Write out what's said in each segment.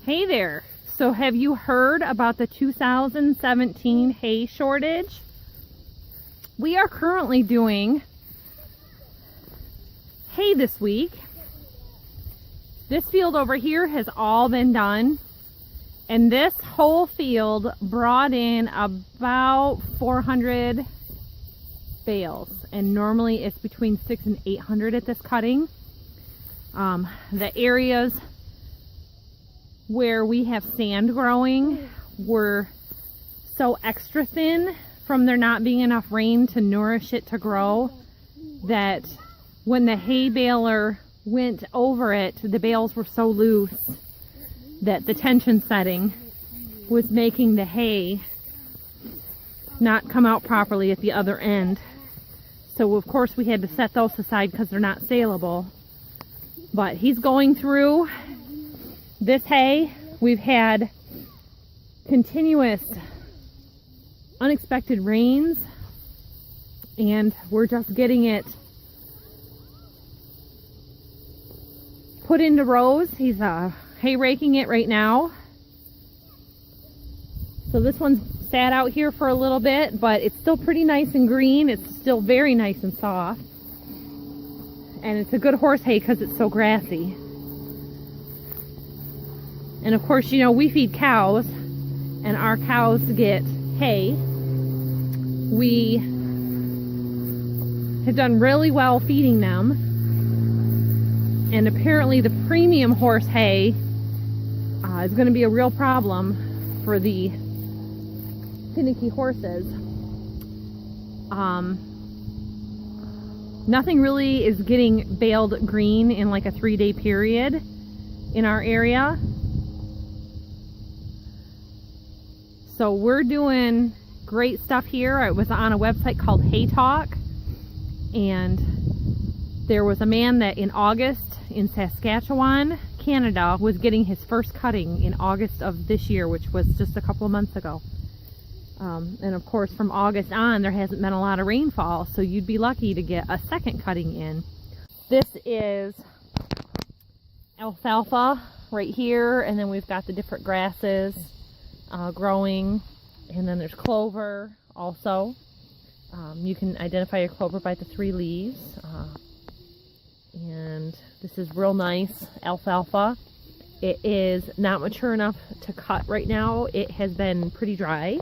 Hey there. So have you heard about the 2017 hay shortage? We are currently doing hay this week. This field over here has all been done, and this whole field brought in about 400 bales, and normally it's between 600 and 800 at this cutting. The areas where we have sand growing were so extra thin from there not being enough rain to nourish it to grow that when the hay baler went over it, the bales were so loose that the tension setting was making the hay not come out properly at the other end. So of course we had to set those aside because they're not saleable. But he's going through this hay. We've had continuous unexpected rains, and we're just getting it put into rows. He's hay raking it right now. So this one's sat out here for a little bit, but it's still pretty nice and green. It's still very nice and soft. And it's a good horse hay because it's so grassy. And of course, you know, we feed cows, and our cows get hay. We have done really well feeding them. And apparently the premium horse hay is going to be a real problem for the finicky horses. Nothing really is getting baled green in like a 3-day period in our area. So we're doing great stuff here. I was on a website called Hay Talk, and there was a man that in August in Saskatchewan, Canada, was getting his first cutting in August of this year, which was just a couple of months ago. And of course from August on there hasn't been a lot of rainfall, so you'd be lucky to get a second cutting in. This is alfalfa right here, and then we've got the different grasses growing, and then there's clover also. You can identify your clover by the 3 leaves, and this is real nice alfalfa. It is not mature enough to cut right now. It has been pretty dry,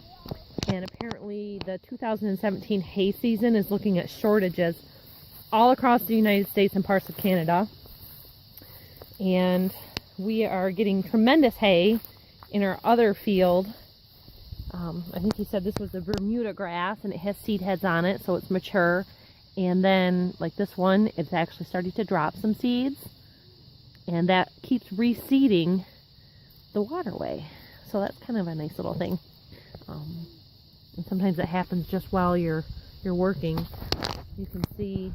and apparently the 2017 hay season is looking at shortages all across the United States and parts of Canada. And we are getting tremendous hay in our other field. I think he said this was the Bermuda grass, and it has seed heads on it, so it's mature. And then like this one, it's actually starting to drop some seeds, and that keeps reseeding the waterway. So that's kind of a nice little thing. And sometimes it happens just while you're working. You can see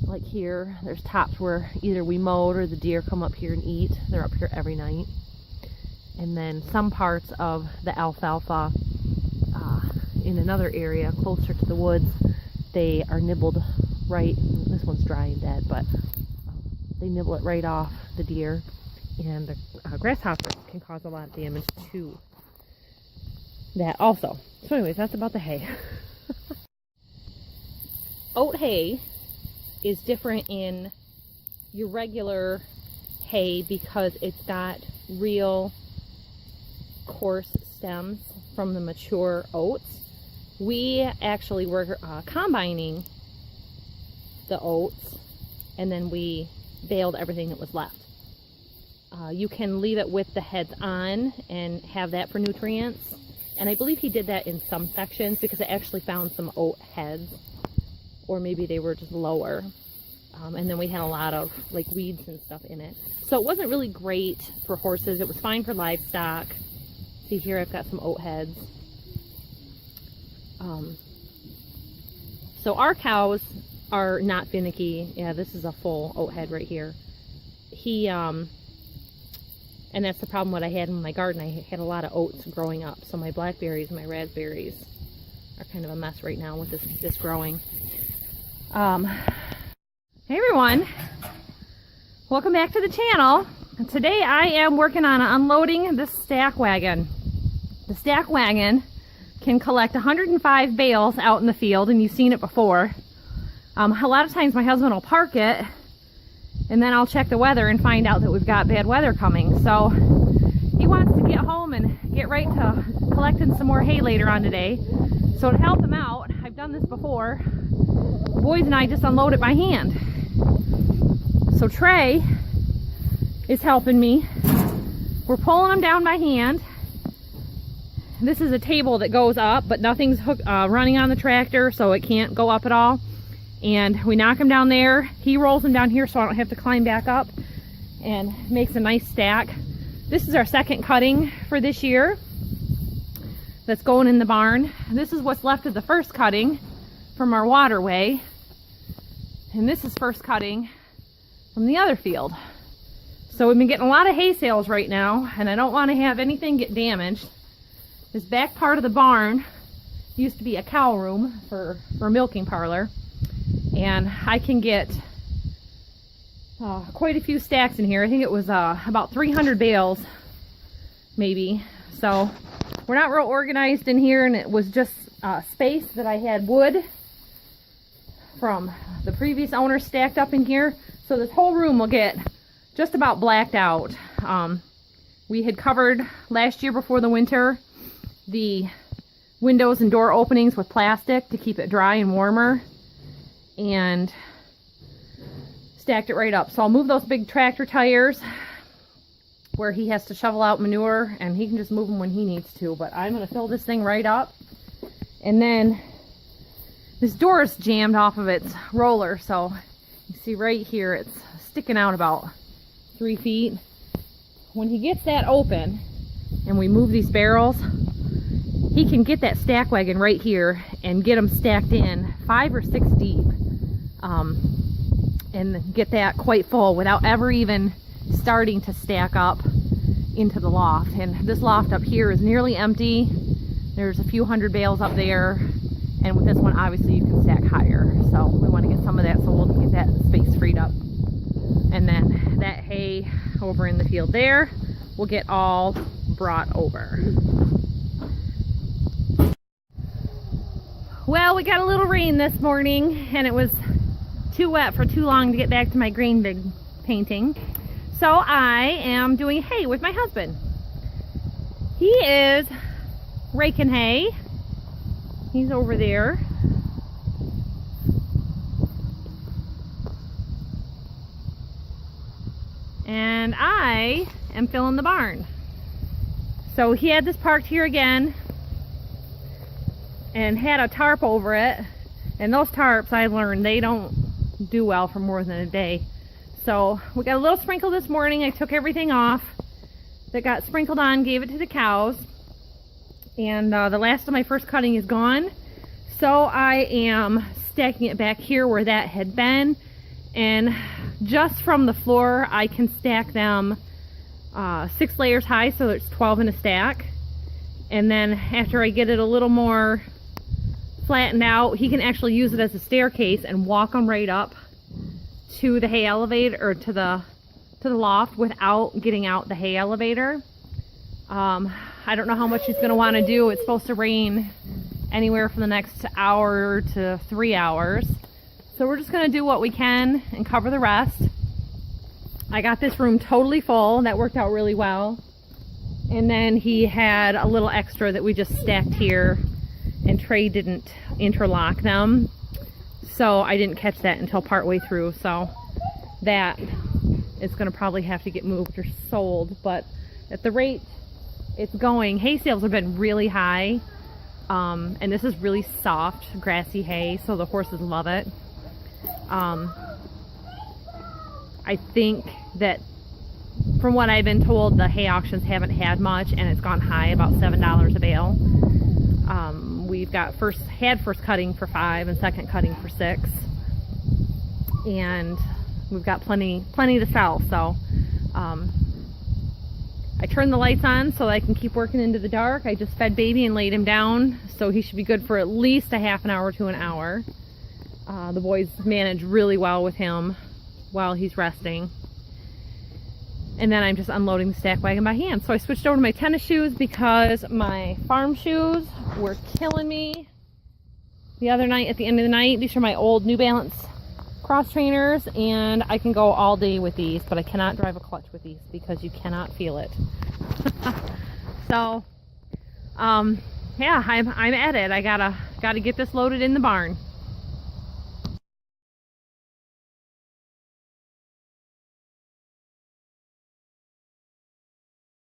like here, there's tops where either we mowed or the deer come up here and eat. They're up here every night. And then some parts of the alfalfa in another area closer to the woods, they are nibbled right, this one's dry and dead, but they nibble it right off the deer, and the grasshoppers can cause a lot of damage to that also. So anyways, that's about the hay. Oat hay is different in your regular hay because it's got real coarse stems from the mature oats. We actually were combining the oats, and then we baled everything that was left. You can leave it with the heads on and have that for nutrients, and I believe he did that in some sections because I actually found some oat heads, or maybe they were just lower. And then we had a lot of like weeds and stuff in it. So it wasn't really great for horses. It was fine for livestock. See here, I've got some oat heads. So our cows are not finicky. Yeah, this is a full oat head right here. And that's the problem what I had in my garden. I had a lot of oats growing up. So my blackberries and my raspberries are kind of a mess right now with this growing. Hey everyone, welcome back to the channel. Today I am working on unloading the stack wagon. The stack wagon can collect 105 bales out in the field, and you've seen it before. A lot of times my husband will park it, and then I'll check the weather and find out that we've got bad weather coming. So he wants to get home and get right to collecting some more hay later on today. So to help him out, I've done this before, the boys and I just unload it by hand. So Trey is helping me. We're pulling them down by hand. This is a table that goes up, but nothing's running on the tractor, so it can't go up at all. And we knock them down there. He rolls them down here so I don't have to climb back up, and makes a nice stack. This is our second cutting for this year that's going in the barn. This is what's left of the first cutting from our waterway. And this is first cutting from the other field. So we've been getting a lot of hay sales right now, and I don't want to have anything get damaged. This back part of the barn used to be a cow room for a milking parlor, and I can get quite a few stacks in here. I think it was about 300 bales maybe. So we're not real organized in here, and it was just space that I had wood from the previous owner stacked up in here. So this whole room will get just about blacked out. We had covered last year before the winter the windows and door openings with plastic to keep it dry and warmer, and stacked it right up. So I'll move those big tractor tires where he has to shovel out manure, and he can just move them when he needs to. But I'm going to fill this thing right up. And then this door is jammed off of its roller, so you see right here it's sticking out about 3 feet. When he gets that open and we move these barrels, he can get that stack wagon right here and get them stacked in 5 or 6 deep, and get that quite full without ever even starting to stack up into the loft. And this loft up here is nearly empty. There's a few hundred bales up there, and with this one obviously you can stack higher, so we want to get some of that, so we'll get that space freed up. And then that hay over in the field there will get all brought over. Well, we got a little rain this morning, and it was too wet for too long to get back to my green big painting. So I am doing hay with my husband. He is raking hay. He's over there. And I am filling the barn. So he had this parked here again and had a tarp over it. And those tarps, I learned, they don't do well for more than a day. So we got a little sprinkle this morning. I took everything off that got sprinkled on, gave it to the cows. And the last of my first cutting is gone. So I am stacking it back here where that had been. And just from the floor, I can stack them 6 layers high, so it's 12 in a stack. And then after I get it a little more flattened out, he can actually use it as a staircase and walk them right up to the hay elevator, or to the loft, without getting out the hay elevator. I don't know how much he's going to want to do. It's supposed to rain anywhere from the next hour to 3 hours. So we're just going to do what we can and cover the rest. I got this room totally full. That worked out really well. And then he had a little extra that we just stacked here, and Trey didn't interlock them. So I didn't catch that until partway through. So that is going to probably have to get moved or sold. But at the rate it's going, hay sales have been really high. And this is really soft, grassy hay, so the horses love it. I think that from what I've been told, the hay auctions haven't had much, and it's gone high, about $7 a bale. We've got first cutting for 5 and second cutting for 6, and we've got plenty to sell. So I turned the lights on so I can keep working into the dark. I just fed baby and laid him down, so he should be good for at least a half an hour to an hour. The boys manage really well with him while he's resting. And then I'm just unloading the stack wagon by hand. So I switched over to my tennis shoes because my farm shoes were killing me the other night at the end of the night. These are my old New Balance cross trainers, and I can go all day with these, but I cannot drive a clutch with these because you cannot feel it. So, yeah, I'm at it. I gotta get this loaded in the barn.